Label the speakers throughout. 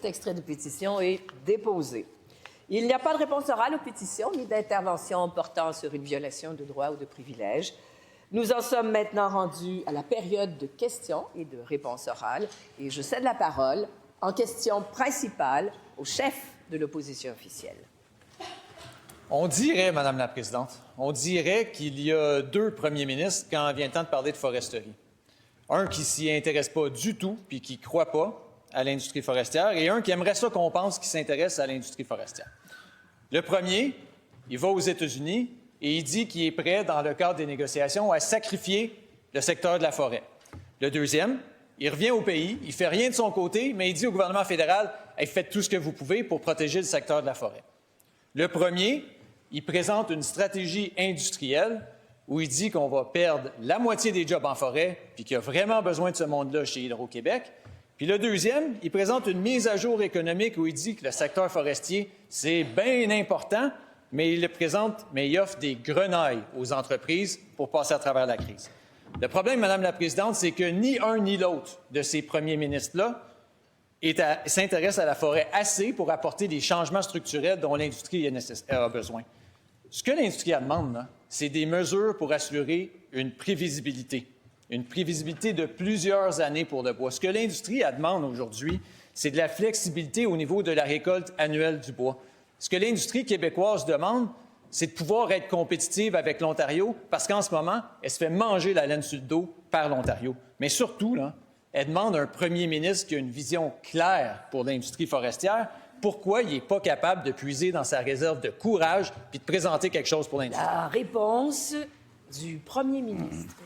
Speaker 1: Extrait de pétition est déposé. Il n'y a pas de réponse orale aux pétitions ni d'intervention portant sur une violation de droits ou de privilèges. Nous en sommes maintenant rendus à la période de questions et de réponses orales et je cède la parole en question principale au chef de l'opposition officielle.
Speaker 2: On dirait, Madame la Présidente, on dirait qu'il y a deux premiers ministres quand vient le temps de parler de foresterie. Un qui s'y intéresse pas du tout puis qui croit pas à l'industrie forestière et un qui aimerait ça qu'on pense qu'il s'intéresse à l'industrie forestière. Le premier, il va aux États-Unis et il dit qu'il est prêt, dans le cadre des négociations, à sacrifier le secteur de la forêt. Le deuxième, il revient au pays, il fait rien de son côté, mais il dit au gouvernement fédéral hey, « Faites tout ce que vous pouvez pour protéger le secteur de la forêt ». Le premier, il présente une stratégie industrielle où il dit qu'on va perdre la moitié des jobs en forêt puis qu'il y a vraiment besoin de ce monde-là chez Hydro-Québec. Puis le deuxième, il présente une mise à jour économique où il dit que le secteur forestier, c'est bien important, mais il offre des grenailles aux entreprises pour passer à travers la crise. Le problème, Madame la Présidente, c'est que ni un ni l'autre de ces premiers ministres-là s'intéresse à la forêt assez pour apporter des changements structurels dont l'industrie a besoin. Ce que l'industrie demande, c'est des mesures pour assurer une prévisibilité de plusieurs années pour le bois. Ce que l'industrie demande aujourd'hui, c'est de la flexibilité au niveau de la récolte annuelle du bois. Ce que l'industrie québécoise demande, c'est de pouvoir être compétitive avec l'Ontario parce qu'en ce moment, elle se fait manger la laine sur le dos par l'Ontario. Mais surtout, là, elle demande un premier ministre qui a une vision claire pour l'industrie forestière. Pourquoi il n'est pas capable de puiser dans sa réserve de courage puis de présenter quelque chose pour l'industrie?
Speaker 1: La réponse du premier ministre.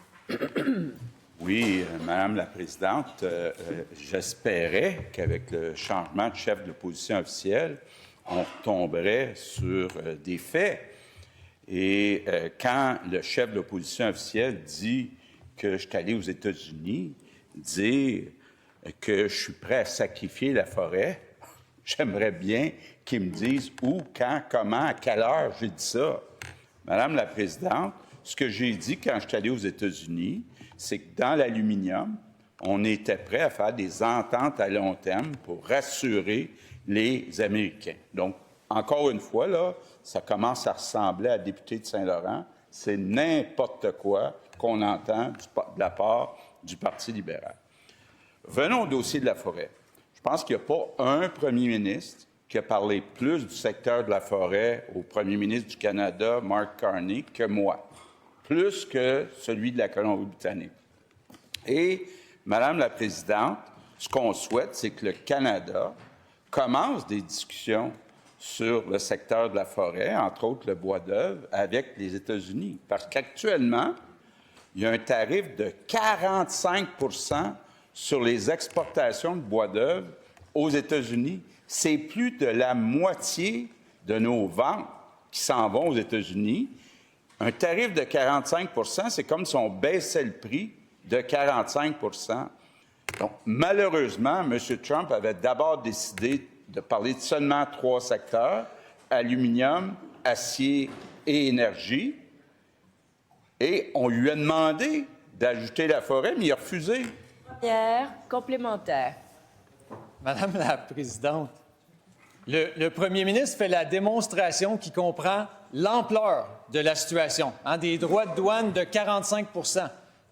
Speaker 3: Oui, Madame la Présidente, j'espérais qu'avec le changement de chef de l'opposition officielle, on tomberait sur des faits. Et quand le chef de l'opposition officielle dit que je suis allé aux États-Unis, dire que je suis prêt à sacrifier la forêt, j'aimerais bien qu'ils me disent où, quand, comment, à quelle heure j'ai dit ça. Madame la Présidente, ce que j'ai dit quand je suis allé aux États-Unis, c'est que dans l'aluminium, on était prêt à faire des ententes à long terme pour rassurer les Américains. Donc, encore une fois, là, ça commence à ressembler à la députée de Saint-Laurent. C'est n'importe quoi qu'on entend de la part du Parti libéral. Venons au dossier de la forêt. Je pense qu'il n'y a pas un premier ministre qui a parlé plus du secteur de la forêt au premier ministre du Canada, Mark Carney, que moi, plus que celui de la Colombie-Britannique. Et, Madame la Présidente, ce qu'on souhaite, c'est que le Canada commence des discussions sur le secteur de la forêt, entre autres le bois d'œuvre, avec les États-Unis. Parce qu'actuellement, il y a un tarif de 45 % sur les exportations de bois d'œuvre aux États-Unis. C'est plus de la moitié de nos ventes qui s'en vont aux États-Unis. Un tarif de 45 % c'est comme si on baissait le prix de 45 % Donc, malheureusement, M. Trump avait d'abord décidé de parler de seulement 3 secteurs, aluminium, acier et énergie. Et on lui a demandé d'ajouter la forêt, mais il a refusé.
Speaker 1: Première complémentaire.
Speaker 2: Madame la Présidente, le premier ministre fait la démonstration qui comprend l'ampleur de la situation, des droits de douane de 45 %.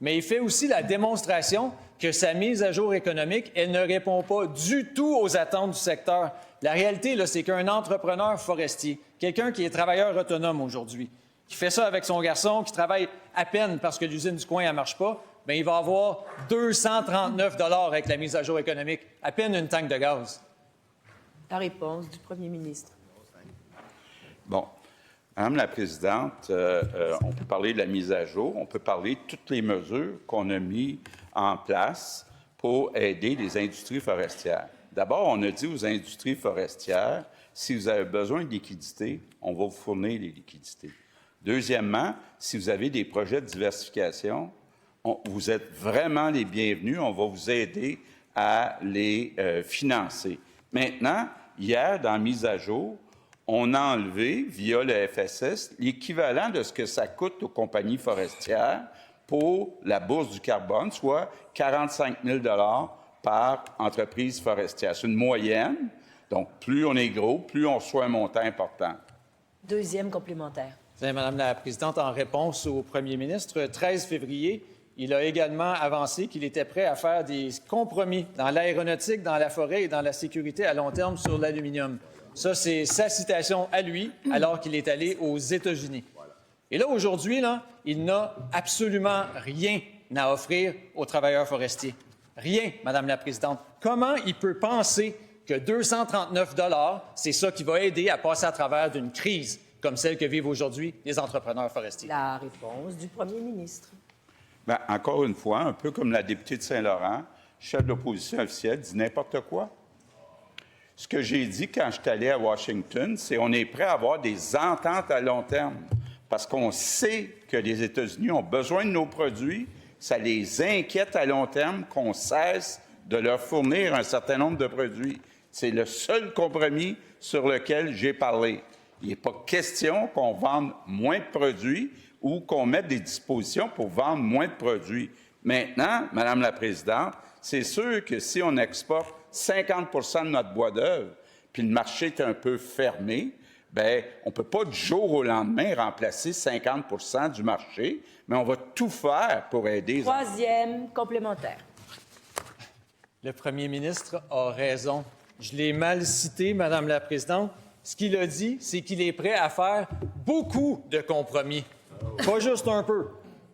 Speaker 2: Mais il fait aussi la démonstration que sa mise à jour économique, elle ne répond pas du tout aux attentes du secteur. La réalité, là, c'est qu'un entrepreneur forestier, quelqu'un qui est travailleur autonome aujourd'hui, qui fait ça avec son garçon, qui travaille à peine parce que l'usine du coin ne marche pas, bien, il va avoir 239 $ avec la mise à jour économique, à peine une tank de gaz.
Speaker 1: La réponse du premier ministre.
Speaker 3: Bon. Madame la Présidente, on peut parler de la mise à jour, on peut parler de toutes les mesures qu'on a mises en place pour aider les industries forestières. D'abord, on a dit aux industries forestières, si vous avez besoin de liquidités, on va vous fournir les liquidités. Deuxièmement, si vous avez des projets de diversification, vous êtes vraiment les bienvenus, on va vous aider à les financer. Maintenant, hier, dans la mise à jour, on a enlevé, via le FSS, l'équivalent de ce que ça coûte aux compagnies forestières pour la bourse du carbone, soit 45 000 $ par entreprise forestière. C'est une moyenne. Donc, plus on est gros, plus on reçoit un montant important.
Speaker 1: Deuxième complémentaire.
Speaker 2: Madame la Présidente, en réponse au premier ministre, 13 février, il a également avancé qu'il était prêt à faire des compromis dans l'aéronautique, dans la forêt et dans la sécurité à long terme sur l'aluminium. Ça, c'est sa citation à lui, alors qu'il est allé aux États-Unis. Et là, aujourd'hui, là, il n'a absolument rien à offrir aux travailleurs forestiers. Rien, Madame la Présidente. Comment il peut penser que 239 $, c'est ça qui va aider à passer à travers d'une crise comme celle que vivent aujourd'hui les entrepreneurs forestiers?
Speaker 1: La réponse du premier ministre.
Speaker 3: Bien, encore une fois, un peu comme la députée de Saint-Laurent, chef de l'opposition officielle, dit n'importe quoi. Ce que j'ai dit quand je suis allé à Washington, c'est qu'on est prêt à avoir des ententes à long terme parce qu'on sait que les États-Unis ont besoin de nos produits. Ça les inquiète à long terme qu'on cesse de leur fournir un certain nombre de produits. C'est le seul compromis sur lequel j'ai parlé. Il n'est pas question qu'on vende moins de produits ou qu'on mette des dispositions pour vendre moins de produits. Maintenant, Madame la Présidente, c'est sûr que si on exporte 50 de notre bois d'œuvre, puis le marché est un peu fermé, bien, on ne peut pas du jour au lendemain remplacer 50 du marché, mais on va tout faire pour aider.
Speaker 1: Troisième complémentaire.
Speaker 2: Le premier ministre a raison. Je l'ai mal cité, Madame la Présidente. Ce qu'il a dit, c'est qu'il est prêt à faire beaucoup de compromis. Pas juste un peu.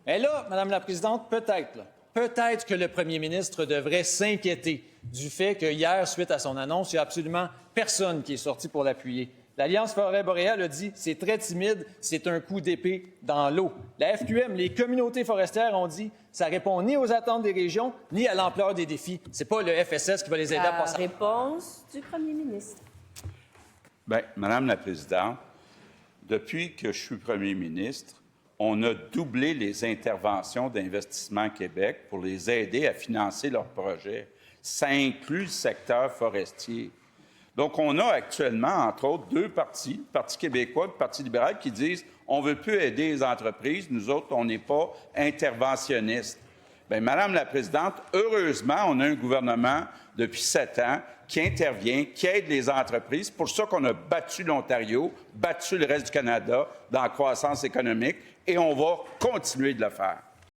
Speaker 2: Mais là, Madame la Présidente, peut-être que le premier ministre devrait s'inquiéter du fait que hier, suite à son annonce, il n'y a absolument personne qui est sorti pour l'appuyer. L'Alliance forêt boréale a dit « c'est très timide, c'est un coup d'épée dans l'eau ». La FQM, les communautés forestières ont dit « ça répond ni aux attentes des régions, ni à l'ampleur des défis ». C'est pas le FSS qui va les aider à passer.
Speaker 1: La réponse du premier ministre.
Speaker 3: Bien, Madame la Présidente, depuis que je suis premier ministre, on a doublé les interventions d'Investissement Québec pour les aider à financer leurs projets. Ça inclut le secteur forestier. Donc, on a actuellement, entre autres, deux partis, le Parti québécois et le Parti libéral, qui disent on ne veut plus aider les entreprises, nous autres, on n'est pas interventionnistes. Bien, Madame la Présidente, heureusement, on a un gouvernement depuis 7 ans qui intervient, qui aide les entreprises. C'est pour ça qu'on a battu l'Ontario, battu le reste du Canada dans la croissance économique, et on va continuer de le faire.